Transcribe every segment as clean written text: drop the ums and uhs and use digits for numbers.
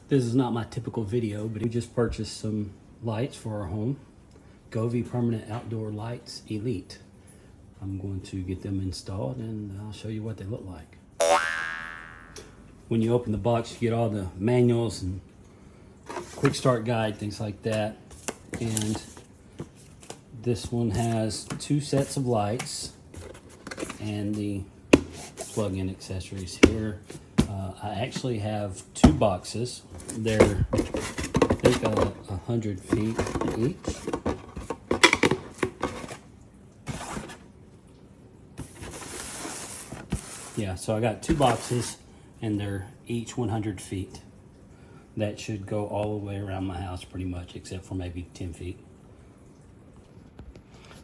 This is not my typical video, but we just purchased some lights for our home. Govee Permanent Outdoor Lights Elite. I'm going to get them installed and I'll show you what they look like. When you open the box, you get all the manuals and quick start guide, things like that. And this one has 2 sets of lights and the plug-in accessories here. I actually have 2 boxes. They're, I think, 100 feet each. Yeah, so I got 2 boxes and they're each 100 feet. That should go all the way around my house pretty much, except for maybe 10 feet.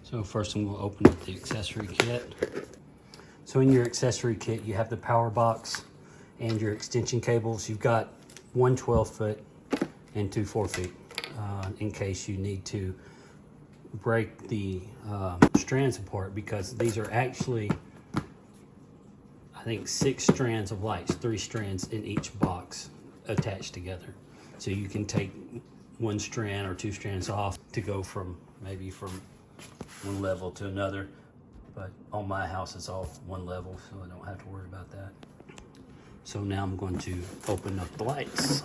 So first I'm going to open up the accessory kit. So in your accessory kit, you have the power box and your extension cables. You've got 1 12-foot and 2 4-feet in case you need to break the strands apart, because these are actually, I think, 6 strands of lights, 3 strands in each box attached together. So you can take 1 strand or 2 strands off to go from maybe from one level to another. But on my house, it's all one level, so I don't have to worry about that. So now I'm going to open up the lights.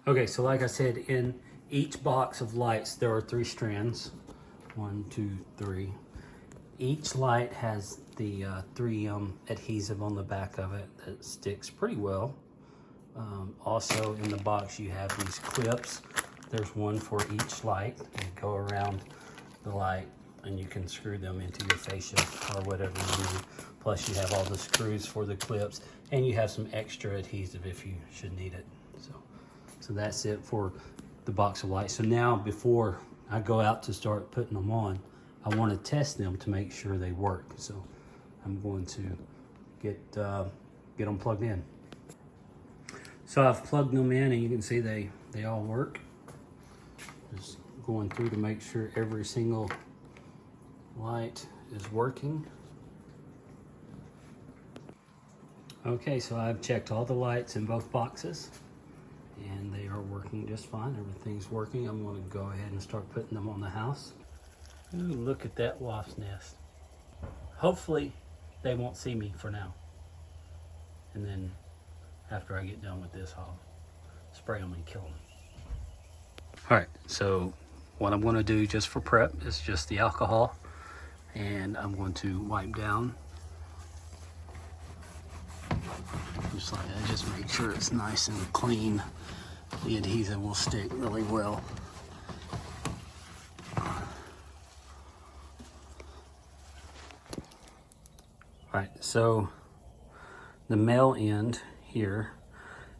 Okay, so like I said, in each box of lights, there are 3 strands. 1, 2, 3. Each light has the 3 adhesive on the back of it that sticks pretty well. Also in the box, you have these clips. There's one for each light. They go around the light and you can screw them into your fascia or whatever you need. Plus you have all the screws for the clips, and you have some extra adhesive if you should need it. So that's it for the box of lights. So now, before I go out to start putting them on, I want to test them to make sure they work. So I'm going to get them plugged in. So I've plugged them in and you can see they all work. Just going through to make sure every single light is working. Okay, so I've checked all the lights in both boxes and they are working just fine. Everything's working. I'm going to go ahead and start putting them on the house. Ooh, look at that wasp's nest. Hopefully they won't see me for now. And then after I get done with this, I'll spray them and kill them. All right, so what I'm going to do just for prep is just the alcohol, and I'm going to wipe down just like that. Just make sure it's nice and clean. The adhesive will stick really well. Alright, so the male end here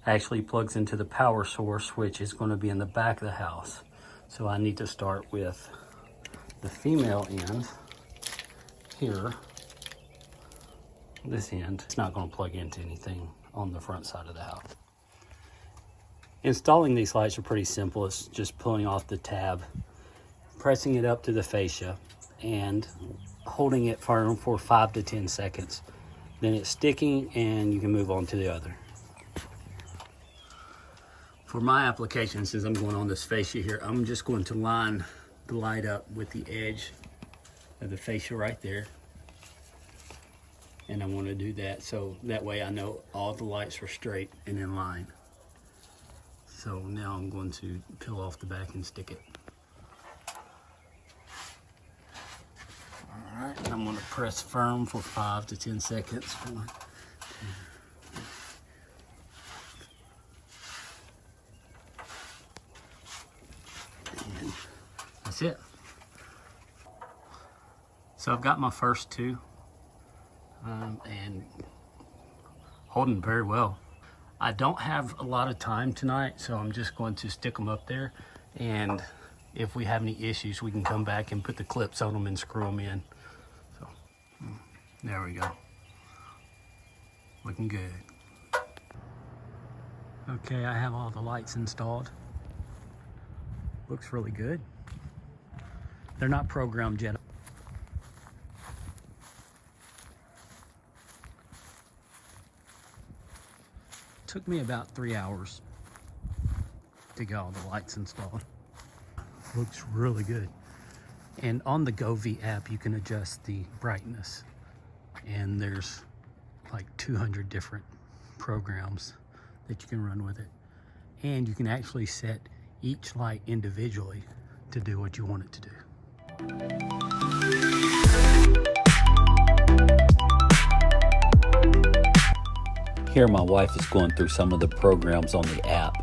actually plugs into the power source, which is going to be in the back of the house. So I need to start with the female end here. This end, it's not going to plug into anything on the front side of the house. Installing these lights are pretty simple. It's just pulling off the tab, pressing it up to the fascia, and holding it firm for 5 to 10 seconds. Then it's sticking and you can move on to the other. For my application, since I'm going on this fascia here, I'm just going to line the light up with the edge of the fascia right there. And I want to do that so that way I know all the lights are straight and in line. So now I'm going to peel off the back and stick it. All right, I'm going to press firm for 5 to 10 seconds. 1, 2, 3. And that's it. So I've got my first 2 and holding very well. I don't have a lot of time tonight, so I'm just going to stick them up there, and if we have any issues, we can come back and put the clips on them and screw them in. So there we go. Looking good. Okay, I have all the lights installed. Looks really good. They're not programmed yet. Took me about 3 hours to get all the lights installed. Looks really good. And on the Govee app, you can adjust the brightness. And there's like 200 different programs that you can run with it. And you can actually set each light individually to do what you want it to do. Here my wife is going through some of the programs on the app.